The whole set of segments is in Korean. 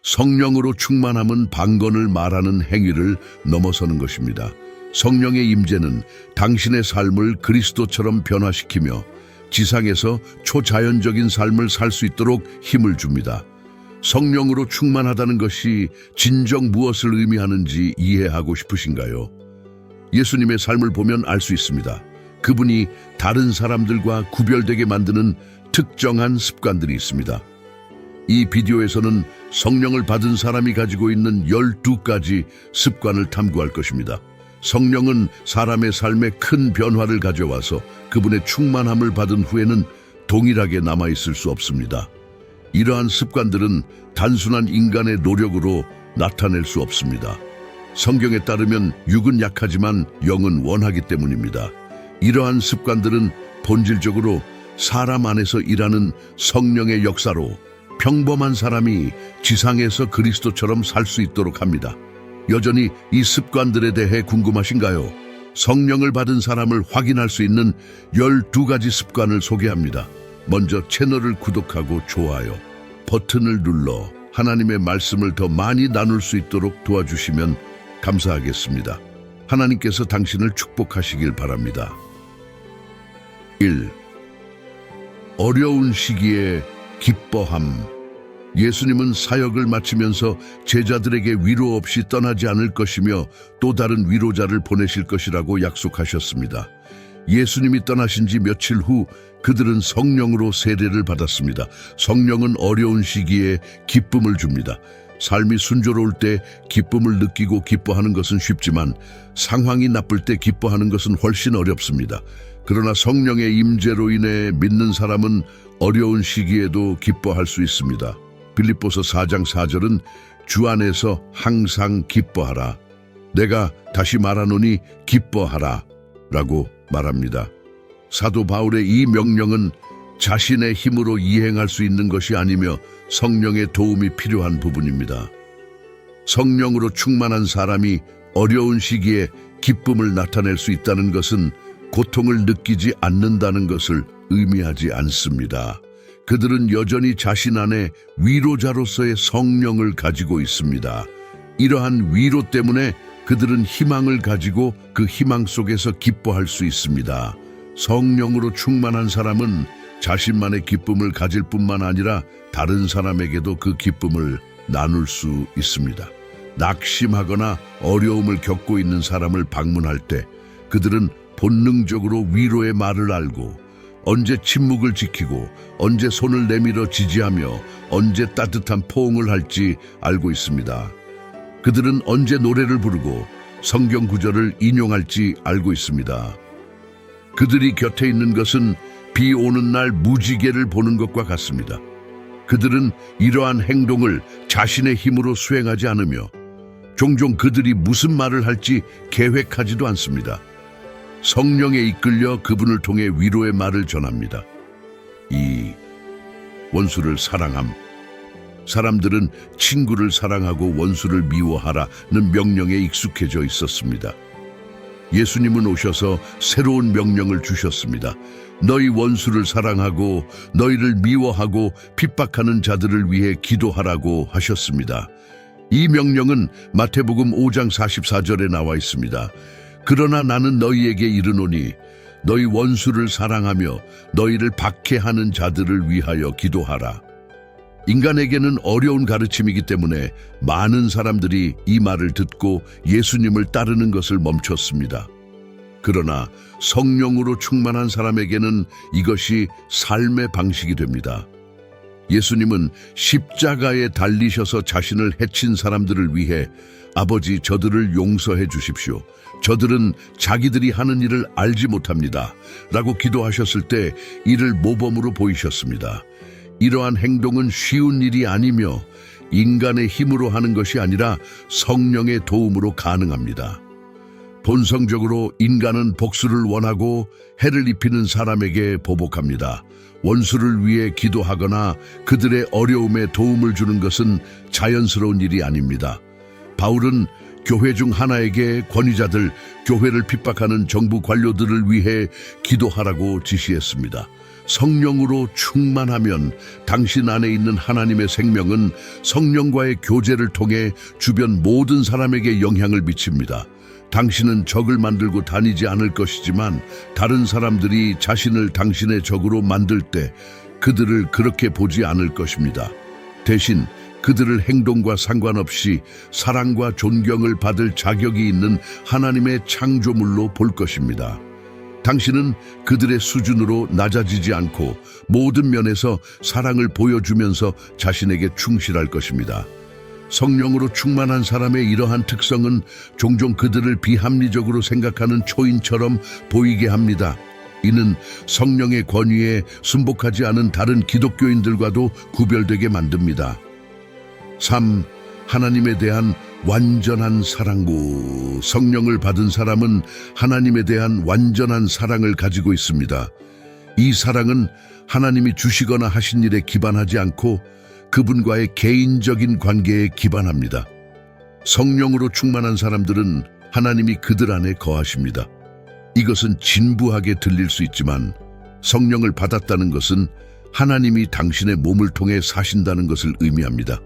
성령으로 충만함은 방언을 말하는 행위를 넘어서는 것입니다. 성령의 임재는 당신의 삶을 그리스도처럼 변화시키며 지상에서 초자연적인 삶을 살 수 있도록 힘을 줍니다. 성령으로 충만하다는 것이 진정 무엇을 의미하는지 이해하고 싶으신가요? 예수님의 삶을 보면 알 수 있습니다. 그분이 다른 사람들과 구별되게 만드는 특정한 습관들이 있습니다. 이 비디오에서는 성령을 받은 사람이 가지고 있는 12가지 습관을 탐구할 것입니다. 성령은 사람의 삶에 큰 변화를 가져와서 그분의 충만함을 받은 후에는 동일하게 남아있을 수 없습니다. 이러한 습관들은 단순한 인간의 노력으로 나타낼 수 없습니다. 성경에 따르면 육은 약하지만 영은 원하기 때문입니다. 이러한 습관들은 본질적으로 사람 안에서 일하는 성령의 역사로 평범한 사람이 지상에서 그리스도처럼 살 수 있도록 합니다. 여전히 이 습관들에 대해 궁금하신가요? 성령을 받은 사람을 확인할 수 있는 12가지 습관을 소개합니다. 먼저 채널을 구독하고 좋아요 버튼을 눌러 하나님의 말씀을 더 많이 나눌 수 있도록 도와주시면 감사하겠습니다. 하나님께서 당신을 축복하시길 바랍니다. 1. 어려운 시기에 기뻐함. 예수님은 사역을 마치면서 제자들에게 위로 없이 떠나지 않을 것이며 또 다른 위로자를 보내실 것이라고 약속하셨습니다. 예수님이 떠나신 지 며칠 후 그들은 성령으로 세례를 받았습니다. 성령은 어려운 시기에 기쁨을 줍니다. 삶이 순조로울 때 기쁨을 느끼고 기뻐하는 것은 쉽지만 상황이 나쁠 때 기뻐하는 것은 훨씬 어렵습니다. 그러나 성령의 임재로 인해 믿는 사람은 어려운 시기에도 기뻐할 수 있습니다. 빌립보서 4장 4절은 주 안에서 항상 기뻐하라. 내가 다시 말하노니 기뻐하라 라고 말합니다. 사도 바울의 이 명령은 자신의 힘으로 이행할 수 있는 것이 아니며 성령의 도움이 필요한 부분입니다. 성령으로 충만한 사람이 어려운 시기에 기쁨을 나타낼 수 있다는 것은 고통을 느끼지 않는다는 것을 의미하지 않습니다. 그들은 여전히 자신 안에 위로자로서의 성령을 가지고 있습니다. 이러한 위로 때문에 그들은 희망을 가지고 그 희망 속에서 기뻐할 수 있습니다. 성령으로 충만한 사람은 자신만의 기쁨을 가질 뿐만 아니라 다른 사람에게도 그 기쁨을 나눌 수 있습니다. 낙심하거나 어려움을 겪고 있는 사람을 방문할 때 그들은 본능적으로 위로의 말을 알고 언제 침묵을 지키고 언제 손을 내밀어 지지하며 언제 따뜻한 포옹을 할지 알고 있습니다. 그들은 언제 노래를 부르고 성경 구절을 인용할지 알고 있습니다. 그들이 곁에 있는 것은 비 오는 날 무지개를 보는 것과 같습니다. 그들은 이러한 행동을 자신의 힘으로 수행하지 않으며 종종 그들이 무슨 말을 할지 계획하지도 않습니다. 성령에 이끌려 그분을 통해 위로의 말을 전합니다. 2. 원수를 사랑함. 사람들은 친구를 사랑하고 원수를 미워하라는 명령에 익숙해져 있었습니다. 예수님은 오셔서 새로운 명령을 주셨습니다. 너희 원수를 사랑하고 너희를 미워하고 핍박하는 자들을 위해 기도하라고 하셨습니다. 이 명령은 마태복음 5장 44절에 나와 있습니다. 그러나 나는 너희에게 이르노니 너희 원수를 사랑하며 너희를 박해하는 자들을 위하여 기도하라. 인간에게는 어려운 가르침이기 때문에 많은 사람들이 이 말을 듣고 예수님을 따르는 것을 멈췄습니다. 그러나 성령으로 충만한 사람에게는 이것이 삶의 방식이 됩니다. 예수님은 십자가에 달리셔서 자신을 해친 사람들을 위해 아버지 저들을 용서해 주십시오. 저들은 자기들이 하는 일을 알지 못합니다. 라고 기도하셨을 때 이를 모범으로 보이셨습니다. 이러한 행동은 쉬운 일이 아니며 인간의 힘으로 하는 것이 아니라 성령의 도움으로 가능합니다. 본성적으로 인간은 복수를 원하고 해를 입히는 사람에게 보복합니다. 원수를 위해 기도하거나 그들의 어려움에 도움을 주는 것은 자연스러운 일이 아닙니다. 바울은 교회 중 하나에게 권위자들, 교회를 핍박하는 정부 관료들을 위해 기도하라고 지시했습니다. 성령으로 충만하면 당신 안에 있는 하나님의 생명은 성령과의 교제를 통해 주변 모든 사람에게 영향을 미칩니다. 당신은 적을 만들고 다니지 않을 것이지만 다른 사람들이 자신을 당신의 적으로 만들 때 그들을 그렇게 보지 않을 것입니다. 대신 그들을 행동과 상관없이 사랑과 존경을 받을 자격이 있는 하나님의 창조물로 볼 것입니다. 당신은 그들의 수준으로 낮아지지 않고 모든 면에서 사랑을 보여주면서 자신에게 충실할 것입니다. 성령으로 충만한 사람의 이러한 특성은 종종 그들을 비합리적으로 생각하는 초인처럼 보이게 합니다. 이는 성령의 권위에 순복하지 않은 다른 기독교인들과도 구별되게 만듭니다. 3. 하나님에 대한 완전한 사랑구. 성령을 받은 사람은 하나님에 대한 완전한 사랑을 가지고 있습니다. 이 사랑은 하나님이 주시거나 하신 일에 기반하지 않고 그분과의 개인적인 관계에 기반합니다. 성령으로 충만한 사람들은 하나님이 그들 안에 거하십니다. 이것은 진부하게 들릴 수 있지만 성령을 받았다는 것은 하나님이 당신의 몸을 통해 사신다는 것을 의미합니다.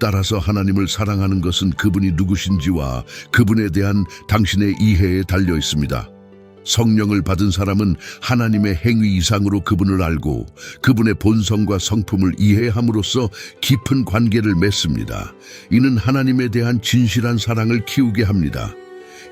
따라서 하나님을 사랑하는 것은 그분이 누구신지와 그분에 대한 당신의 이해에 달려 있습니다. 성령을 받은 사람은 하나님의 행위 이상으로 그분을 알고 그분의 본성과 성품을 이해함으로써 깊은 관계를 맺습니다. 이는 하나님에 대한 진실한 사랑을 키우게 합니다.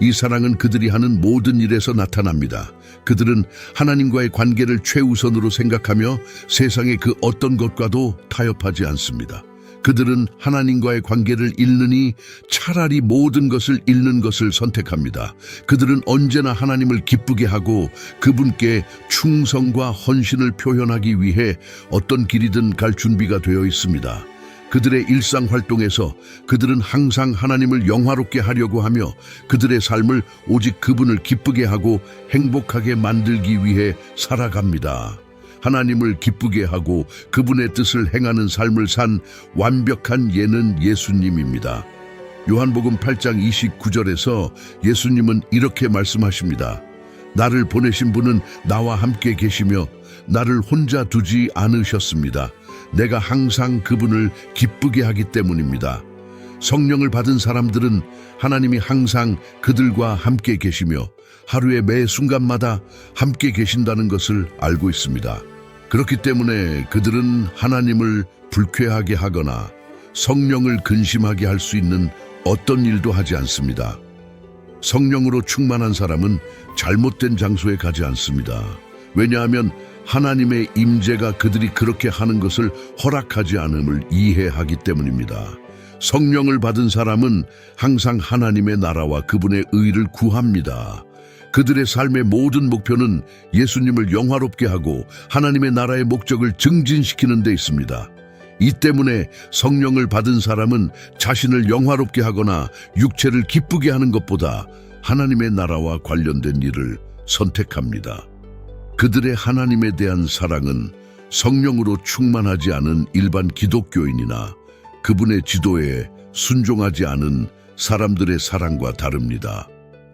이 사랑은 그들이 하는 모든 일에서 나타납니다. 그들은 하나님과의 관계를 최우선으로 생각하며 세상의 그 어떤 것과도 타협하지 않습니다. 그들은 하나님과의 관계를 잃느니 차라리 모든 것을 잃는 것을 선택합니다. 그들은 언제나 하나님을 기쁘게 하고 그분께 충성과 헌신을 표현하기 위해 어떤 길이든 갈 준비가 되어 있습니다. 그들의 일상 활동에서 그들은 항상 하나님을 영화롭게 하려고 하며 그들의 삶을 오직 그분을 기쁘게 하고 행복하게 만들기 위해 살아갑니다. 하나님을 기쁘게 하고 그분의 뜻을 행하는 삶을 산 완벽한 예는 예수님입니다. 요한복음 8장 29절에서 예수님은 이렇게 말씀하십니다. 나를 보내신 분은 나와 함께 계시며 나를 혼자 두지 않으셨습니다. 내가 항상 그분을 기쁘게 하기 때문입니다. 성령을 받은 사람들은 하나님이 항상 그들과 함께 계시며 하루의 매 순간마다 함께 계신다는 것을 알고 있습니다. 그렇기 때문에 그들은 하나님을 불쾌하게 하거나 성령을 근심하게 할 수 있는 어떤 일도 하지 않습니다. 성령으로 충만한 사람은 잘못된 장소에 가지 않습니다. 왜냐하면 하나님의 임재가 그들이 그렇게 하는 것을 허락하지 않음을 이해하기 때문입니다. 성령을 받은 사람은 항상 하나님의 나라와 그분의 의를 구합니다. 그들의 삶의 모든 목표는 예수님을 영화롭게 하고 하나님의 나라의 목적을 증진시키는 데 있습니다. 이 때문에 성령을 받은 사람은 자신을 영화롭게 하거나 육체를 기쁘게 하는 것보다 하나님의 나라와 관련된 일을 선택합니다. 그들의 하나님에 대한 사랑은 성령으로 충만하지 않은 일반 기독교인이나 그분의 지도에 순종하지 않은 사람들의 사랑과 다릅니다.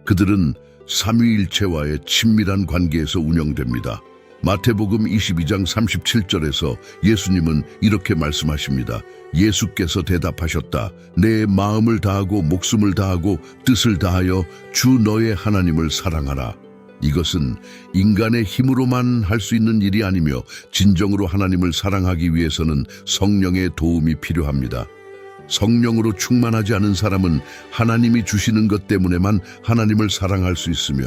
그들은 삼위일체와의 친밀한 관계에서 운영됩니다. 마태복음 22장 37절에서 예수님은 이렇게 말씀하십니다. 예수께서 대답하셨다. 내 마음을 다하고 목숨을 다하고 뜻을 다하여 주 너의 하나님을 사랑하라. 이것은 인간의 힘으로만 할 수 있는 일이 아니며 진정으로 하나님을 사랑하기 위해서는 성령의 도움이 필요합니다. 성령으로 충만하지 않은 사람은 하나님이 주시는 것 때문에만 하나님을 사랑할 수 있으며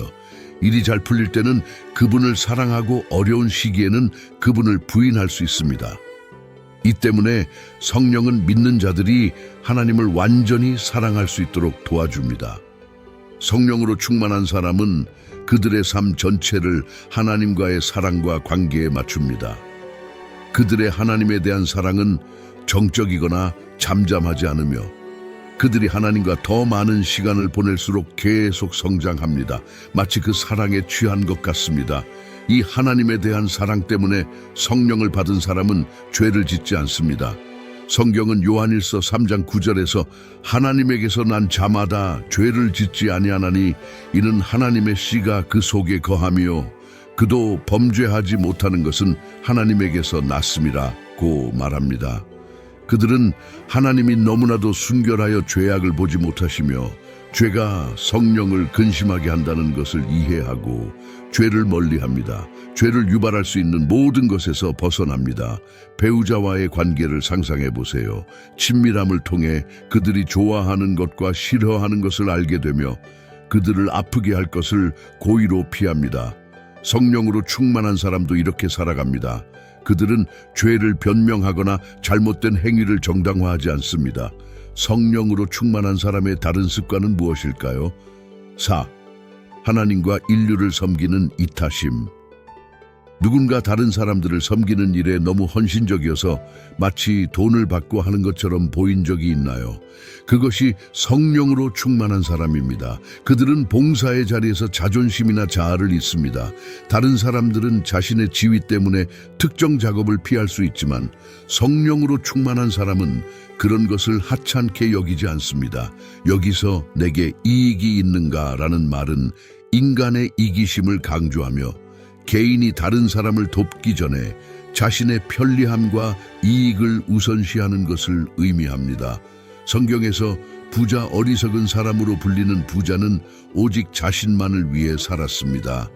일이 잘 풀릴 때는 그분을 사랑하고 어려운 시기에는 그분을 부인할 수 있습니다. 이 때문에 성령은 믿는 자들이 하나님을 완전히 사랑할 수 있도록 도와줍니다. 성령으로 충만한 사람은 그들의 삶 전체를 하나님과의 사랑과 관계에 맞춥니다. 그들의 하나님에 대한 사랑은 정적이거나 잠잠하지 않으며 그들이 하나님과 더 많은 시간을 보낼수록 계속 성장합니다. 마치 그 사랑에 취한 것 같습니다. 이 하나님에 대한 사랑 때문에 성령을 받은 사람은 죄를 짓지 않습니다. 성경은 요한일서 3장 9절에서 하나님에게서 난 자마다 죄를 짓지 아니하나니 이는 하나님의 씨가 그 속에 거하며 그도 범죄하지 못하는 것은 하나님에게서 났음이라고 말합니다. 그들은 하나님이 너무나도 순결하여 죄악을 보지 못하시며 죄가 성령을 근심하게 한다는 것을 이해하고 죄를 멀리합니다. 죄를 유발할 수 있는 모든 것에서 벗어납니다. 배우자와의 관계를 상상해 보세요. 친밀함을 통해 그들이 좋아하는 것과 싫어하는 것을 알게 되며 그들을 아프게 할 것을 고의로 피합니다. 성령으로 충만한 사람도 이렇게 살아갑니다. 그들은 죄를 변명하거나 잘못된 행위를 정당화하지 않습니다. 성령으로 충만한 사람의 다른 습관은 무엇일까요? 4. 하나님과 인류를 섬기는 이타심. 누군가 다른 사람들을 섬기는 일에 너무 헌신적이어서 마치 돈을 받고 하는 것처럼 보인 적이 있나요? 그것이 성령으로 충만한 사람입니다. 그들은 봉사의 자리에서 자존심이나 자아를 잊습니다. 다른 사람들은 자신의 지위 때문에 특정 작업을 피할 수 있지만 성령으로 충만한 사람은 그런 것을 하찮게 여기지 않습니다. 여기서 내게 이익이 있는가라는 말은 인간의 이기심을 강조하며 개인이 다른 사람을 돕기 전에 자신의 편리함과 이익을 우선시하는 것을 의미합니다. 성경에서 부자 어리석은 사람으로 불리는 부자는 오직 자신만을 위해 살았습니다.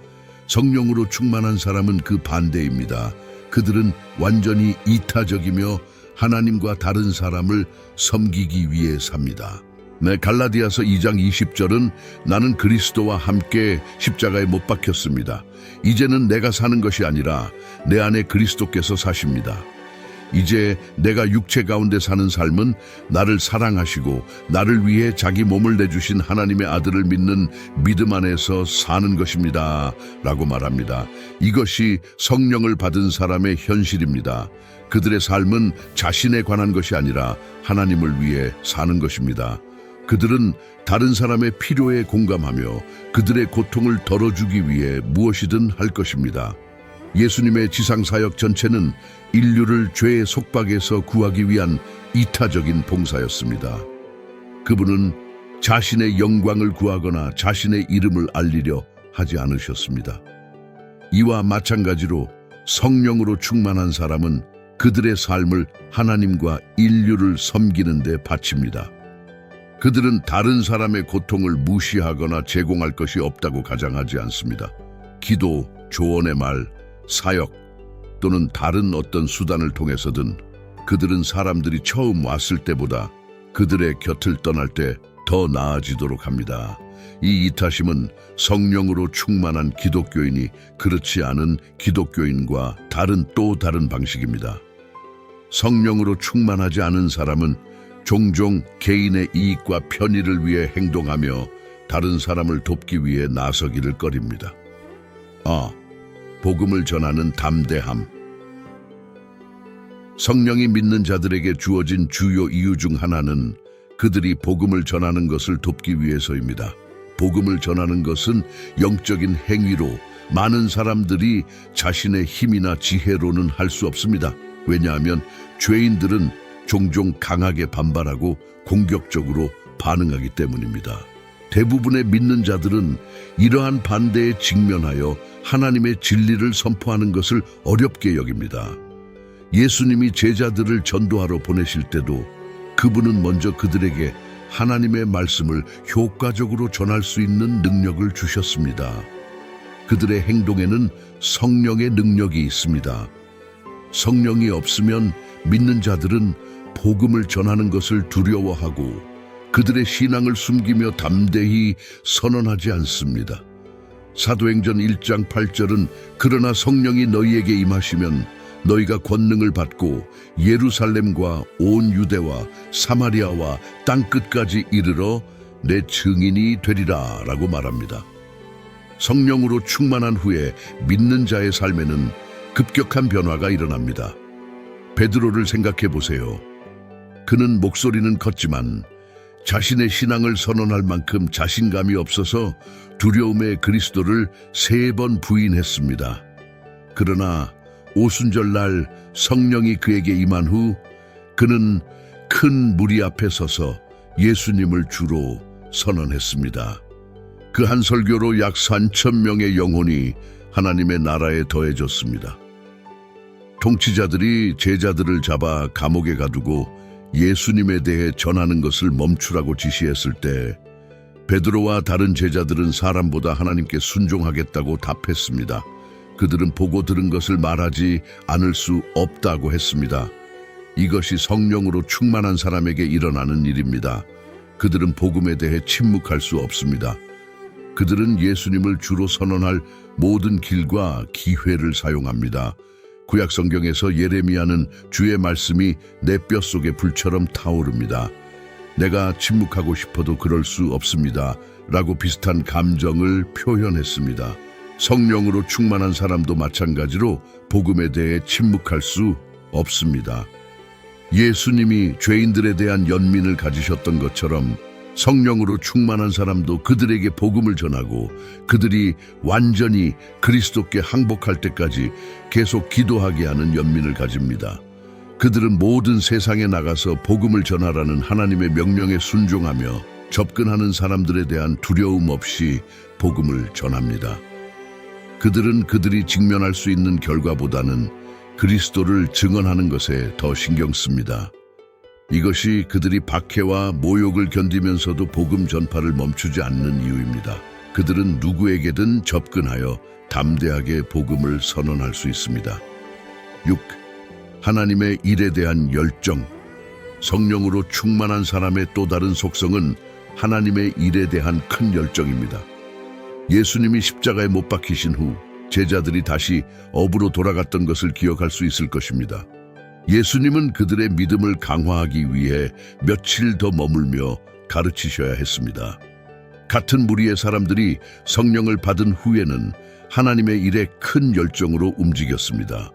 성령으로 충만한 사람은 그 반대입니다. 그들은 완전히 이타적이며 하나님과 다른 사람을 섬기기 위해 삽니다. 갈라디아서 2장 20절은 나는 그리스도와 함께 십자가에 못 박혔습니다. 이제는 내가 사는 것이 아니라 내 안에 그리스도께서 사십니다. 이제 내가 육체 가운데 사는 삶은 나를 사랑하시고 나를 위해 자기 몸을 내주신 하나님의 아들을 믿는 믿음 안에서 사는 것입니다. 라고 말합니다. 이것이 성령을 받은 사람의 현실입니다. 그들의 삶은 자신에 관한 것이 아니라 하나님을 위해 사는 것입니다. 그들은 다른 사람의 필요에 공감하며 그들의 고통을 덜어주기 위해 무엇이든 할 것입니다. 예수님의 지상사역 전체는 인류를 죄의 속박에서 구하기 위한 이타적인 봉사였습니다. 그분은 자신의 영광을 구하거나 자신의 이름을 알리려 하지 않으셨습니다. 이와 마찬가지로 성령으로 충만한 사람은 그들의 삶을 하나님과 인류를 섬기는 데 바칩니다. 그들은 다른 사람의 고통을 무시하거나 제공할 것이 없다고 가정하지 않습니다. 기도, 조언의 말, 사역 또는 다른 어떤 수단을 통해서든 그들은 사람들이 처음 왔을 때보다 그들의 곁을 떠날 때 더 나아지도록 합니다. 이 이타심은 성령으로 충만한 기독교인이 그렇지 않은 기독교인과 또 다른 방식입니다. 성령으로 충만하지 않은 사람은 종종 개인의 이익과 편의를 위해 행동하며 다른 사람을 돕기 위해 나서기를 꺼립니다. 복음을 전하는 담대함. 성령이 믿는 자들에게 주어진 주요 이유 중 하나는 그들이 복음을 전하는 것을 돕기 위해서입니다. 복음을 전하는 것은 영적인 행위로 많은 사람들이 자신의 힘이나 지혜로는 할 수 없습니다. 왜냐하면 죄인들은 종종 강하게 반발하고 공격적으로 반응하기 때문입니다. 대부분의 믿는 자들은 이러한 반대에 직면하여 하나님의 진리를 선포하는 것을 어렵게 여깁니다. 예수님이 제자들을 전도하러 보내실 때도 그분은 먼저 그들에게 하나님의 말씀을 효과적으로 전할 수 있는 능력을 주셨습니다. 그들의 행동에는 성령의 능력이 있습니다. 성령이 없으면 믿는 자들은 복음을 전하는 것을 두려워하고 그들의 신앙을 숨기며 담대히 선언하지 않습니다. 사도행전 1장 8절은 그러나 성령이 너희에게 임하시면 너희가 권능을 받고 예루살렘과 온 유대와 사마리아와 땅끝까지 이르러 내 증인이 되리라 라고 말합니다. 성령으로 충만한 후에 믿는 자의 삶에는 급격한 변화가 일어납니다. 베드로를 생각해 보세요. 그는 목소리는 컸지만 자신의 신앙을 선언할 만큼 자신감이 없어서 두려움에 그리스도를 3번 부인했습니다. 그러나 오순절날 성령이 그에게 임한 후 그는 큰 무리 앞에 서서 예수님을 주로 선언했습니다. 그 한 설교로 약 3,000명의 영혼이 하나님의 나라에 더해졌습니다. 통치자들이 제자들을 잡아 감옥에 가두고 예수님에 대해 전하는 것을 멈추라고 지시했을 때 베드로와 다른 제자들은 사람보다 하나님께 순종하겠다고 답했습니다. 그들은 보고 들은 것을 말하지 않을 수 없다고 했습니다. 이것이 성령으로 충만한 사람에게 일어나는 일입니다. 그들은 복음에 대해 침묵할 수 없습니다. 그들은 예수님을 주로 선언할 모든 길과 기회를 사용합니다. 구약 성경에서 예레미야는 주의 말씀이 내 뼛속에 불처럼 타오릅니다. 내가 침묵하고 싶어도 그럴 수 없습니다. 라고 비슷한 감정을 표현했습니다. 성령으로 충만한 사람도 마찬가지로 복음에 대해 침묵할 수 없습니다. 예수님이 죄인들에 대한 연민을 가지셨던 것처럼 성령으로 충만한 사람도 그들에게 복음을 전하고 그들이 완전히 그리스도께 항복할 때까지 계속 기도하게 하는 연민을 가집니다. 그들은 모든 세상에 나가서 복음을 전하라는 하나님의 명령에 순종하며 접근하는 사람들에 대한 두려움 없이 복음을 전합니다. 그들은 그들이 직면할 수 있는 결과보다는 그리스도를 증언하는 것에 더 신경 씁니다. 이것이 그들이 박해와 모욕을 견디면서도 복음 전파를 멈추지 않는 이유입니다. 그들은 누구에게든 접근하여 담대하게 복음을 선언할 수 있습니다. 6. 하나님의 일에 대한 열정. 성령으로 충만한 사람의 또 다른 속성은 하나님의 일에 대한 큰 열정입니다. 예수님이 십자가에 못 박히신 후 제자들이 다시 업으로 돌아갔던 것을 기억할 수 있을 것입니다. 예수님은 그들의 믿음을 강화하기 위해 며칠 더 머물며 가르치셔야 했습니다. 같은 무리의 사람들이 성령을 받은 후에는 하나님의 일에 큰 열정으로 움직였습니다.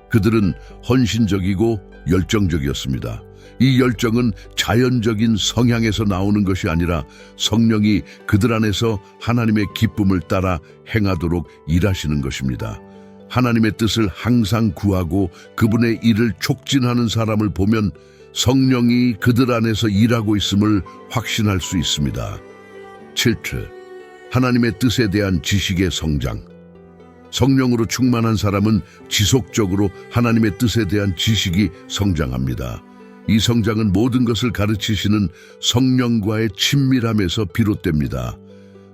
그들은 헌신적이고 열정적이었습니다. 이 열정은 자연적인 성향에서 나오는 것이 아니라 성령이 그들 안에서 하나님의 기쁨을 따라 행하도록 일하시는 것입니다. 하나님의 뜻을 항상 구하고 그분의 일을 촉진하는 사람을 보면 성령이 그들 안에서 일하고 있음을 확신할 수 있습니다. 7. 하나님의 뜻에 대한 지식의 성장. 성령으로 충만한 사람은 지속적으로 하나님의 뜻에 대한 지식이 성장합니다. 이 성장은 모든 것을 가르치시는 성령과의 친밀함에서 비롯됩니다.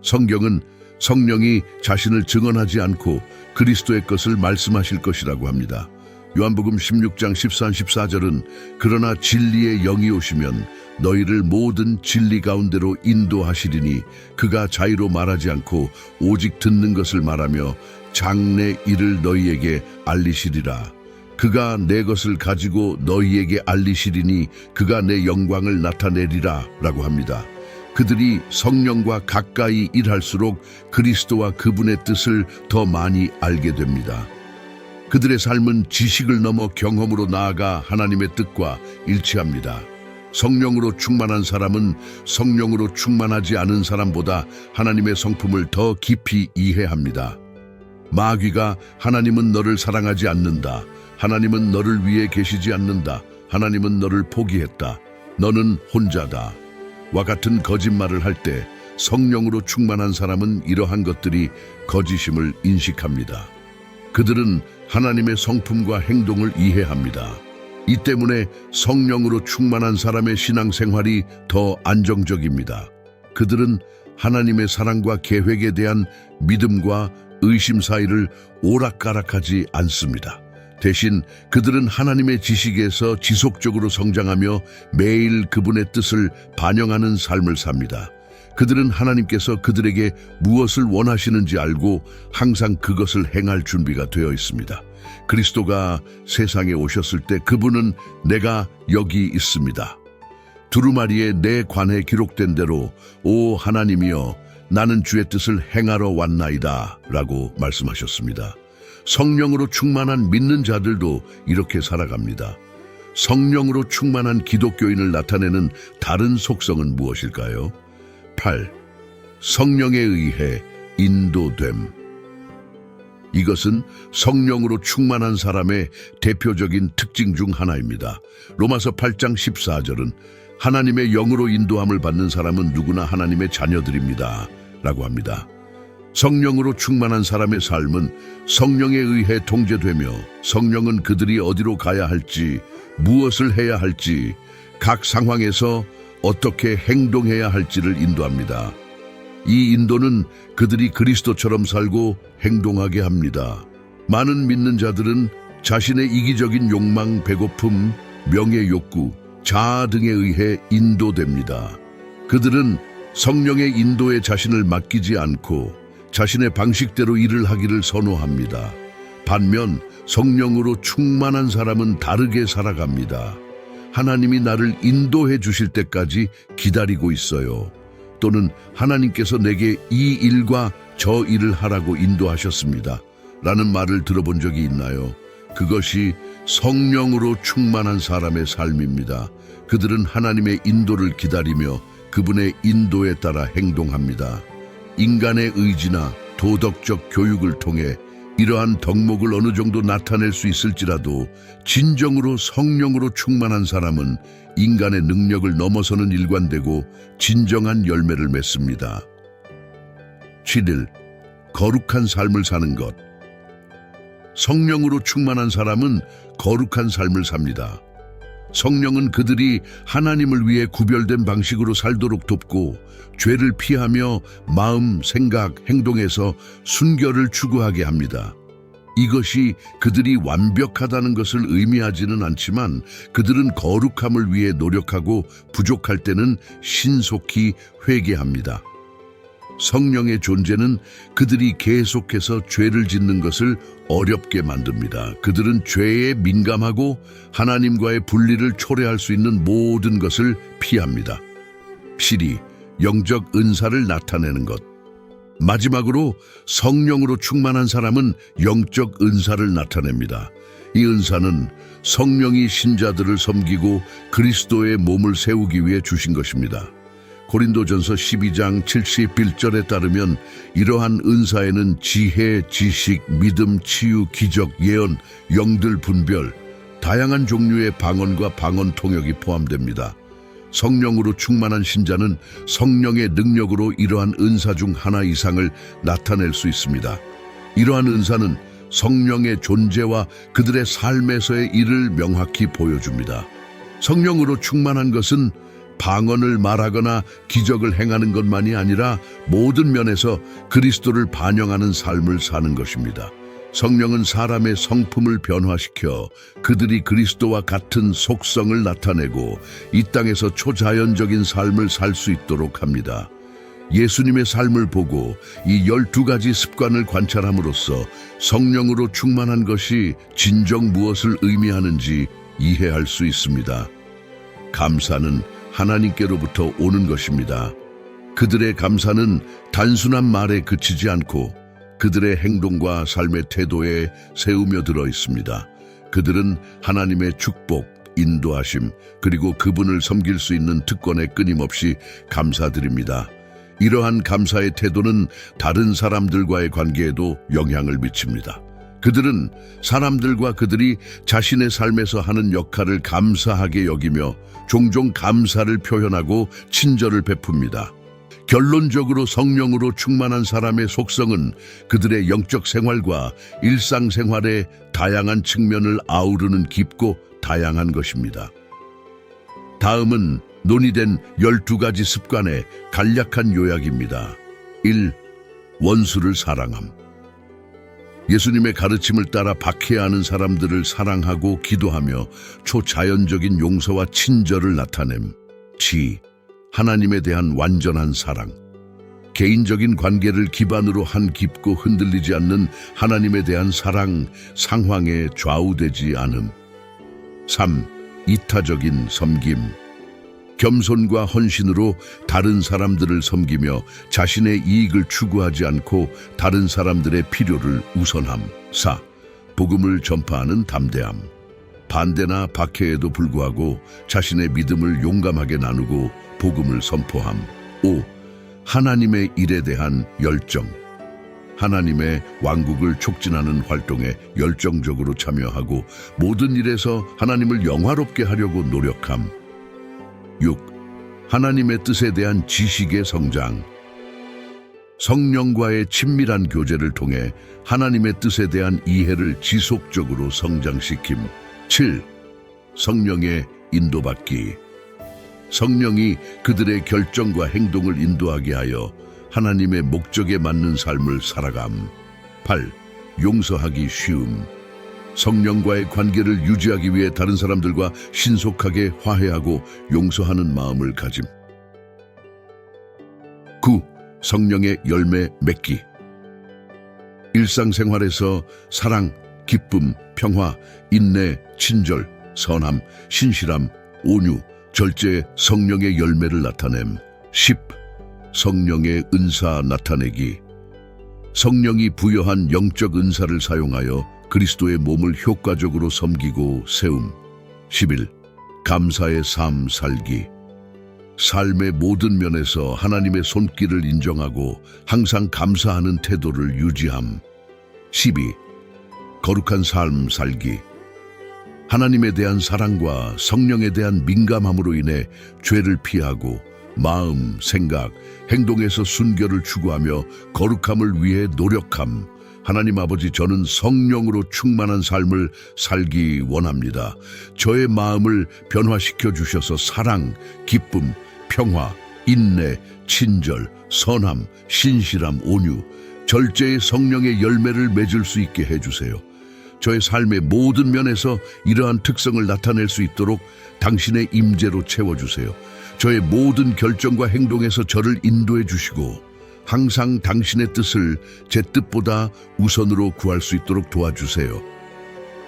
성경은 성령이 자신을 증언하지 않고 그리스도의 것을 말씀하실 것이라고 합니다. 요한복음 16장 13-14절은 그러나 진리의 영이 오시면 너희를 모든 진리 가운데로 인도하시리니 그가 자의로 말하지 않고 오직 듣는 것을 말하며 장래 일을 너희에게 알리시리라. 그가 내 것을 가지고 너희에게 알리시리니 그가 내 영광을 나타내리라 라고 합니다. 그들이 성령과 가까이 일할수록 그리스도와 그분의 뜻을 더 많이 알게 됩니다. 그들의 삶은 지식을 넘어 경험으로 나아가 하나님의 뜻과 일치합니다. 성령으로 충만한 사람은 성령으로 충만하지 않은 사람보다 하나님의 성품을 더 깊이 이해합니다. 마귀가 하나님은 너를 사랑하지 않는다. 하나님은 너를 위해 계시지 않는다. 하나님은 너를 포기했다. 너는 혼자다. 와 같은 거짓말을 할 때 성령으로 충만한 사람은 이러한 것들이 거짓임을 인식합니다. 그들은 하나님의 성품과 행동을 이해합니다. 이 때문에 성령으로 충만한 사람의 신앙생활이 더 안정적입니다. 그들은 하나님의 사랑과 계획에 대한 믿음과 의심 사이를 오락가락하지 않습니다. 대신 그들은 하나님의 지식에서 지속적으로 성장하며 매일 그분의 뜻을 반영하는 삶을 삽니다. 그들은 하나님께서 그들에게 무엇을 원하시는지 알고 항상 그것을 행할 준비가 되어 있습니다. 그리스도가 세상에 오셨을 때 그분은 내가 여기 있습니다. 두루마리에 내 관에 기록된 대로 오 하나님이여 나는 주의 뜻을 행하러 왔나이다 라고 말씀하셨습니다. 성령으로 충만한 믿는 자들도 이렇게 살아갑니다. 성령으로 충만한 기독교인을 나타내는 다른 속성은 무엇일까요? 8. 성령에 의해 인도됨. 이것은 성령으로 충만한 사람의 대표적인 특징 중 하나입니다. 로마서 8장 14절은 하나님의 영으로 인도함을 받는 사람은 누구나 하나님의 자녀들입니다 라고 합니다. 성령으로 충만한 사람의 삶은 성령에 의해 통제되며 성령은 그들이 어디로 가야 할지, 무엇을 해야 할지, 각 상황에서 어떻게 행동해야 할지를 인도합니다. 이 인도는 그들이 그리스도처럼 살고 행동하게 합니다. 많은 믿는 자들은 자신의 이기적인 욕망, 배고픔, 명예 욕구, 자아 등에 의해 인도됩니다. 그들은 성령의 인도에 자신을 맡기지 않고 자신의 방식대로 일을 하기를 선호합니다. 반면 성령으로 충만한 사람은 다르게 살아갑니다. 하나님이 나를 인도해 주실 때까지 기다리고 있어요. 또는 하나님께서 내게 이 일과 저 일을 하라고 인도하셨습니다. 라는 말을 들어본 적이 있나요? 그것이 성령으로 충만한 사람의 삶입니다. 그들은 하나님의 인도를 기다리며 그분의 인도에 따라 행동합니다. 인간의 의지나 도덕적 교육을 통해 이러한 덕목을 어느 정도 나타낼 수 있을지라도 진정으로 성령으로 충만한 사람은 인간의 능력을 넘어서는 일관되고 진정한 열매를 맺습니다. 7일, 거룩한 삶을 사는 것. 성령으로 충만한 사람은 거룩한 삶을 삽니다. 성령은 그들이 하나님을 위해 구별된 방식으로 살도록 돕고 죄를 피하며 마음, 생각, 행동에서 순결을 추구하게 합니다. 이것이 그들이 완벽하다는 것을 의미하지는 않지만 그들은 거룩함을 위해 노력하고 부족할 때는 신속히 회개합니다. 성령의 존재는 그들이 계속해서 죄를 짓는 것을 어렵게 만듭니다. 그들은 죄에 민감하고 하나님과의 분리를 초래할 수 있는 모든 것을 피합니다. 7이 영적 은사를 나타내는 것. 마지막으로 성령으로 충만한 사람은 영적 은사를 나타냅니다. 이 은사는 성령이 신자들을 섬기고 그리스도의 몸을 세우기 위해 주신 것입니다. 고린도전서 12장 71절에 따르면 이러한 은사에는 지혜, 지식, 믿음, 치유, 기적, 예언, 영들 분별, 다양한 종류의 방언과 방언 통역이 포함됩니다. 성령으로 충만한 신자는 성령의 능력으로 이러한 은사 중 하나 이상을 나타낼 수 있습니다. 이러한 은사는 성령의 존재와 그들의 삶에서의 일을 명확히 보여줍니다. 성령으로 충만한 것은 방언을 말하거나 기적을 행하는 것만이 아니라 모든 면에서 그리스도를 반영하는 삶을 사는 것입니다. 성령은 사람의 성품을 변화시켜 그들이 그리스도와 같은 속성을 나타내고 이 땅에서 초자연적인 삶을 살 수 있도록 합니다. 예수님의 삶을 보고 이 12가지 습관을 관찰함으로써 성령으로 충만한 것이 진정 무엇을 의미하는지 이해할 수 있습니다. 감사는 하나님께로부터 오는 것입니다. 그들의 감사는 단순한 말에 그치지 않고 그들의 행동과 삶의 태도에 세우며 들어 있습니다. 그들은 하나님의 축복, 인도하심, 그리고 그분을 섬길 수 있는 특권에 끊임없이 감사드립니다. 이러한 감사의 태도는 다른 사람들과의 관계에도 영향을 미칩니다. 그들은 사람들과 그들이 자신의 삶에서 하는 역할을 감사하게 여기며 종종 감사를 표현하고 친절을 베풉니다. 결론적으로 성령으로 충만한 사람의 속성은 그들의 영적 생활과 일상생활의 다양한 측면을 아우르는 깊고 다양한 것입니다. 다음은 논의된 12가지 습관의 간략한 요약입니다. 1. 원수를 사랑함. 예수님의 가르침을 따라 박해하는 사람들을 사랑하고 기도하며 초자연적인 용서와 친절을 나타냄. 2. 하나님에 대한 완전한 사랑. 개인적인 관계를 기반으로 한 깊고 흔들리지 않는 하나님에 대한 사랑, 상황에 좌우되지 않음. 3. 이타적인 섬김. 겸손과 헌신으로 다른 사람들을 섬기며 자신의 이익을 추구하지 않고 다른 사람들의 필요를 우선함. 4. 복음을 전파하는 담대함. 반대나 박해에도 불구하고 자신의 믿음을 용감하게 나누고 복음을 선포함. 5. 하나님의 일에 대한 열정. 하나님의 왕국을 촉진하는 활동에 열정적으로 참여하고 모든 일에서 하나님을 영화롭게 하려고 노력함. 6. 하나님의 뜻에 대한 지식의 성장. 성령과의 친밀한 교제를 통해 하나님의 뜻에 대한 이해를 지속적으로 성장시킴. 7. 성령의 인도받기. 성령이 그들의 결정과 행동을 인도하게 하여 하나님의 목적에 맞는 삶을 살아감. 8. 용서하기 쉬움. 성령과의 관계를 유지하기 위해 다른 사람들과 신속하게 화해하고 용서하는 마음을 가짐. 9. 성령의 열매 맺기. 일상생활에서 사랑, 기쁨, 평화, 인내, 친절, 선함, 신실함, 온유, 절제, 성령의 열매를 나타냄. 10. 성령의 은사 나타내기. 성령이 부여한 영적 은사를 사용하여 그리스도의 몸을 효과적으로 섬기고 세움. 11. 감사의 삶 살기. 삶의 모든 면에서 하나님의 손길을 인정하고 항상 감사하는 태도를 유지함. 12. 거룩한 삶 살기. 하나님에 대한 사랑과 성령에 대한 민감함으로 인해 죄를 피하고 마음, 생각, 행동에서 순결을 추구하며 거룩함을 위해 노력함. 하나님 아버지, 저는 성령으로 충만한 삶을 살기 원합니다. 저의 마음을 변화시켜 주셔서 사랑, 기쁨, 평화, 인내, 친절, 선함, 신실함, 온유, 절제의 성령의 열매를 맺을 수 있게 해주세요. 저의 삶의 모든 면에서 이러한 특성을 나타낼 수 있도록 당신의 임재로 채워주세요. 저의 모든 결정과 행동에서 저를 인도해 주시고 항상 당신의 뜻을 제 뜻보다 우선으로 구할 수 있도록 도와주세요.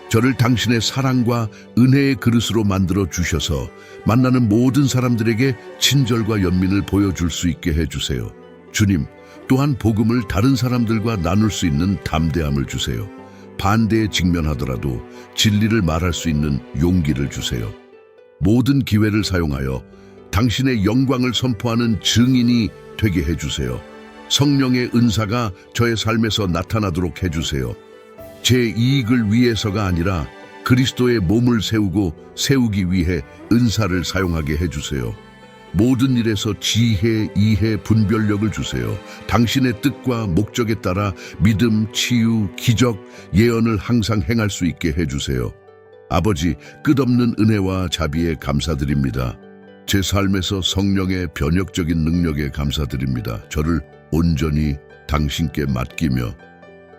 저를 당신의 사랑과 은혜의 그릇으로 만들어 주셔서 만나는 모든 사람들에게 친절과 연민을 보여줄 수 있게 해주세요. 주님, 또한 복음을 다른 사람들과 나눌 수 있는 담대함을 주세요. 반대에 직면하더라도 진리를 말할 수 있는 용기를 주세요. 모든 기회를 사용하여 당신의 영광을 선포하는 증인이 되게 해주세요. 성령의 은사가 저의 삶에서 나타나도록 해주세요. 제 이익을 위해서가 아니라 그리스도의 몸을 세우기 위해 은사를 사용하게 해주세요. 모든 일에서 지혜, 이해, 분별력을 주세요. 당신의 뜻과 목적에 따라 믿음, 치유, 기적, 예언을 항상 행할 수 있게 해주세요. 아버지, 끝없는 은혜와 자비에 감사드립니다. 제 삶에서 성령의 변혁적인 능력에 감사드립니다. 저를 온전히 당신께 맡기며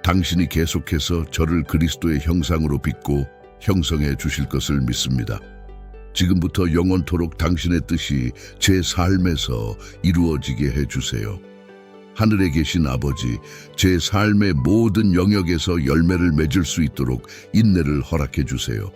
당신이 계속해서 저를 그리스도의 형상으로 빚고 형성해 주실 것을 믿습니다. 지금부터 영원토록 당신의 뜻이 제 삶에서 이루어지게 해주세요. 하늘에 계신 아버지, 제 삶의 모든 영역에서 열매를 맺을 수 있도록 인내를 허락해 주세요.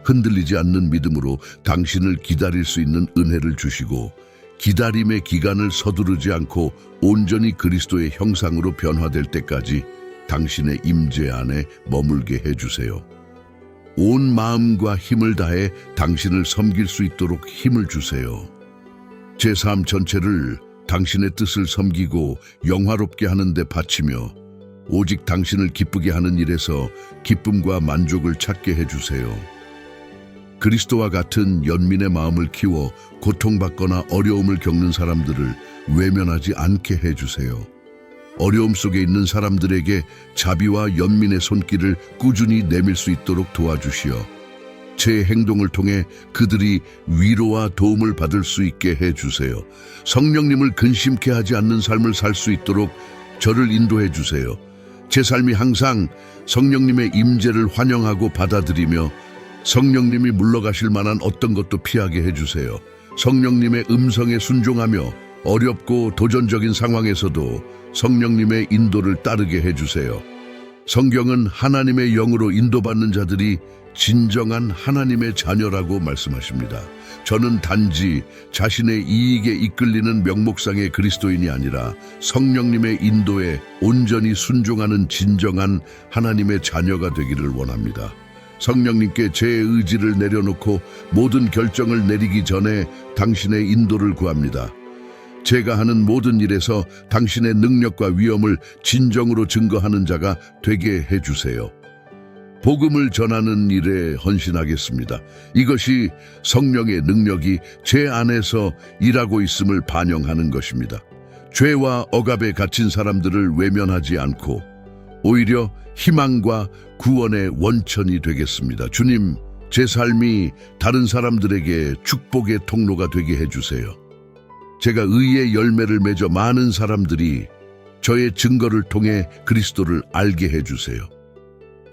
흔들리지 않는 믿음으로 당신을 기다릴 수 있는 은혜를 주시고 기다림의 기간을 서두르지 않고 온전히 그리스도의 형상으로 변화될 때까지 당신의 임재 안에 머물게 해주세요. 온 마음과 힘을 다해 당신을 섬길 수 있도록 힘을 주세요. 제 삶 전체를 당신의 뜻을 섬기고 영화롭게 하는 데 바치며 오직 당신을 기쁘게 하는 일에서 기쁨과 만족을 찾게 해주세요. 그리스도와 같은 연민의 마음을 키워 고통받거나 어려움을 겪는 사람들을 외면하지 않게 해주세요. 어려움 속에 있는 사람들에게 자비와 연민의 손길을 꾸준히 내밀 수 있도록 도와주시어 제 행동을 통해 그들이 위로와 도움을 받을 수 있게 해주세요. 성령님을 근심케 하지 않는 삶을 살 수 있도록 저를 인도해 주세요. 제 삶이 항상 성령님의 임재를 환영하고 받아들이며 성령님이 물러가실 만한 어떤 것도 피하게 해주세요. 성령님의 음성에 순종하며 어렵고 도전적인 상황에서도 성령님의 인도를 따르게 해주세요. 성경은 하나님의 영으로 인도받는 자들이 진정한 하나님의 자녀라고 말씀하십니다. 저는 단지 자신의 이익에 이끌리는 명목상의 그리스도인이 아니라 성령님의 인도에 온전히 순종하는 진정한 하나님의 자녀가 되기를 원합니다. 성령님께 제 의지를 내려놓고 모든 결정을 내리기 전에 당신의 인도를 구합니다. 제가 하는 모든 일에서 당신의 능력과 위엄을 진정으로 증거하는 자가 되게 해주세요. 복음을 전하는 일에 헌신하겠습니다. 이것이 성령의 능력이 제 안에서 일하고 있음을 반영하는 것입니다. 죄와 억압에 갇힌 사람들을 외면하지 않고 오히려 희망과 구원의 원천이 되겠습니다. 주님, 제 삶이 다른 사람들에게 축복의 통로가 되게 해주세요. 제가 의의 열매를 맺어 많은 사람들이 저의 증거를 통해 그리스도를 알게 해주세요.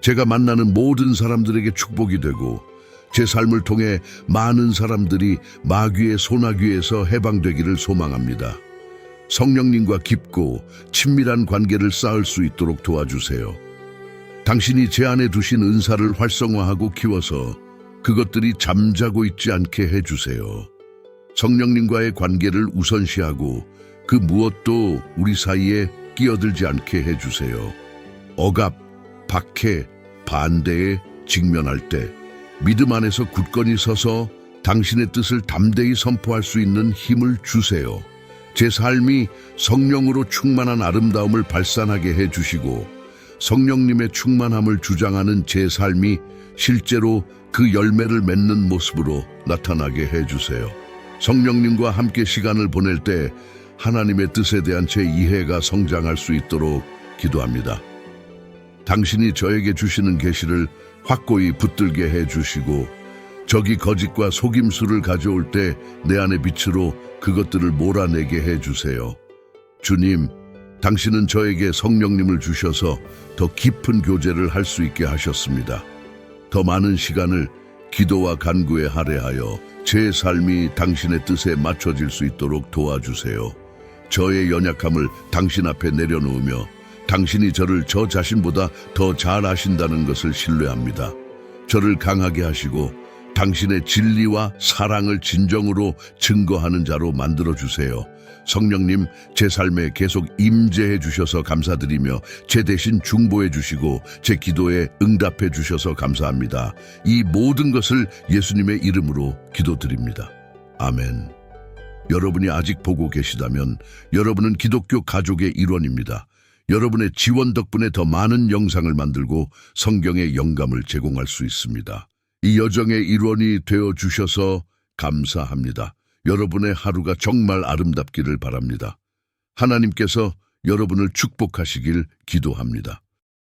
제가 만나는 모든 사람들에게 축복이 되고 제 삶을 통해 많은 사람들이 마귀의 소나귀에서 해방되기를 소망합니다. 성령님과 깊고 친밀한 관계를 쌓을 수 있도록 도와주세요. 당신이 제 안에 두신 은사를 활성화하고 키워서 그것들이 잠자고 있지 않게 해주세요. 성령님과의 관계를 우선시하고 그 무엇도 우리 사이에 끼어들지 않게 해주세요. 억압, 박해, 반대에 직면할 때 믿음 안에서 굳건히 서서 당신의 뜻을 담대히 선포할 수 있는 힘을 주세요. 제 삶이 성령으로 충만한 아름다움을 발산하게 해주시고 성령님의 충만함을 주장하는 제 삶이 실제로 그 열매를 맺는 모습으로 나타나게 해주세요. 성령님과 함께 시간을 보낼 때 하나님의 뜻에 대한 제 이해가 성장할 수 있도록 기도합니다. 당신이 저에게 주시는 계시를 확고히 붙들게 해주시고 적이 거짓과 속임수를 가져올 때 내 안의 빛으로 그것들을 몰아내게 해주세요. 주님, 당신은 저에게 성령님을 주셔서 더 깊은 교제를 할 수 있게 하셨습니다. 더 많은 시간을 기도와 간구에 할애하여 제 삶이 당신의 뜻에 맞춰질 수 있도록 도와주세요. 저의 연약함을 당신 앞에 내려놓으며 당신이 저를 저 자신보다 더 잘 아신다는 것을 신뢰합니다. 저를 강하게 하시고 당신의 진리와 사랑을 진정으로 증거하는 자로 만들어주세요. 성령님, 제 삶에 계속 임재해 주셔서 감사드리며 제 대신 중보해 주시고 제 기도에 응답해 주셔서 감사합니다. 이 모든 것을 예수님의 이름으로 기도드립니다. 아멘. 여러분이 아직 보고 계시다면 여러분은 기독교 가족의 일원입니다. 여러분의 지원 덕분에 더 많은 영상을 만들고 성경의 영감을 제공할 수 있습니다. 이 여정의 일원이 되어 주셔서 감사합니다. 여러분의 하루가 정말 아름답기를 바랍니다. 하나님께서 여러분을 축복하시길 기도합니다.